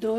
2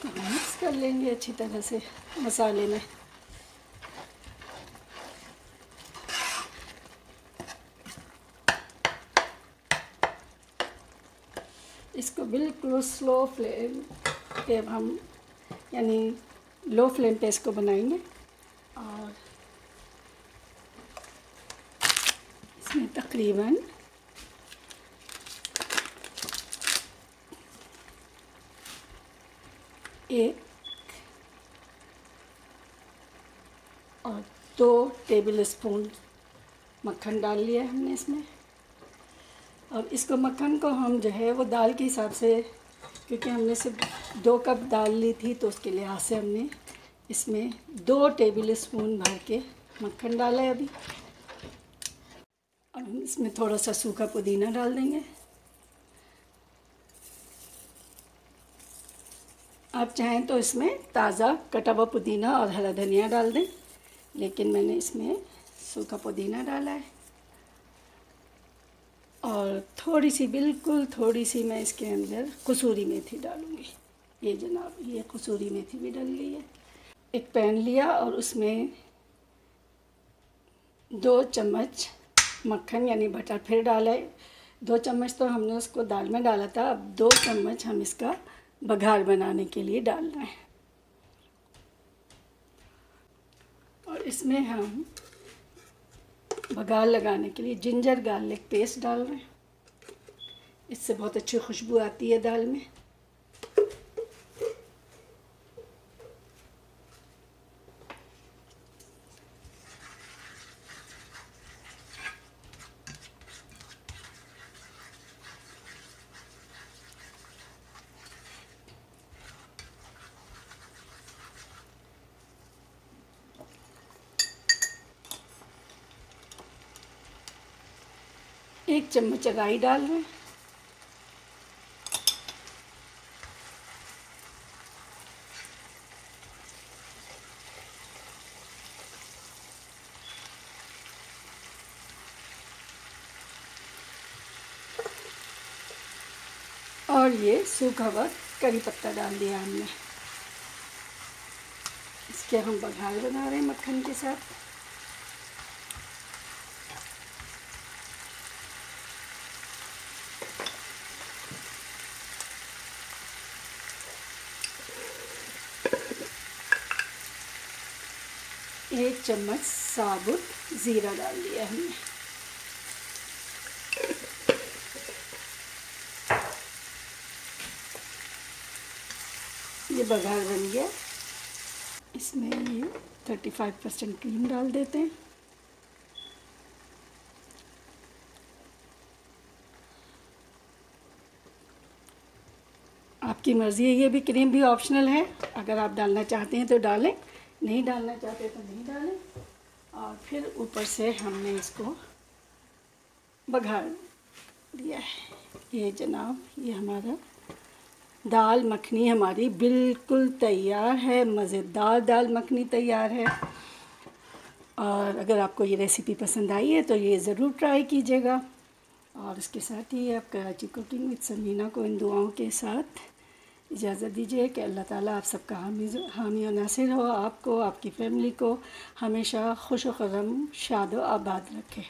इसको हम मिक्स कर लेंगे अच्छी तरह से मसाले में। इसको बिल्कुल स्लो फ्लेम पे हम यानी लो फ्लेम पे इसको बनाएंगे और इसमें तकरीबन एक और 2 टेबल स्पून मक्खन डाल लिया हमने इसमें। और इसको मक्खन को हम जो है वो दाल के हिसाब से, क्योंकि हमने सिर्फ 2 कप दाल ली थी तो उसके लिहाज से हमने इसमें 2 टेबल स्पून भर के मक्खन डाला है अभी। और हम इसमें थोड़ा सा सूखा पुदीना डाल देंगे। आप चाहें तो इसमें ताज़ा कटा हुआ पुदीना और हरा धनिया डाल दें, लेकिन मैंने इसमें सूखा पुदीना डाला है। और थोड़ी सी, बिल्कुल थोड़ी सी मैं इसके अंदर कसूरी मेथी डालूँगी। ये जनाब, ये कसूरी मेथी भी डाल गई है। एक पैन लिया और उसमें 2 चम्मच मक्खन यानी बटर फिर डाला है। 2 चम्मच तो हमने उसको दाल में डाला था, अब 2 चम्मच हम इसका बघार बनाने के लिए डाल रहे हैं। और इसमें हम बघार लगाने के लिए जिंजर गार्लिक पेस्ट डाल रहे हैं। इससे बहुत अच्छी खुशबू आती है दाल में। एक चम्मच राई डाल रहे हैं। और ये सूखा हुआ करी पत्ता डाल दिया हमने। इसके हम बघार बना रहे हैं मक्खन के साथ। एक चम्मच साबुत ज़ीरा डाल दिया हमने। ये बघार बन गया। इसमें ये 35% क्रीम डाल देते हैं। आपकी मर्ज़ी है, ये भी क्रीम भी ऑप्शनल है। अगर आप डालना चाहते हैं तो डालें, नहीं डालना चाहते तो नहीं डालें। और फिर ऊपर से हमने इसको बघार दिया है। ये जनाब, ये हमारा दाल मखनी हमारी बिल्कुल तैयार है। मज़ेदार दाल मखनी तैयार है। और अगर आपको ये रेसिपी पसंद आई है तो ये ज़रूर ट्राई कीजिएगा। और इसके साथ ही आप कराची कुकिंग विद समीना को इन दुआओं के साथ इजाज़त दीजिए कि अल्लाह ताला आप सबका हामी और नासिर हो, आपको, आपकी फ़ैमिली को हमेशा खुश व ख़ुर्रम, शाद व आबाद रखे।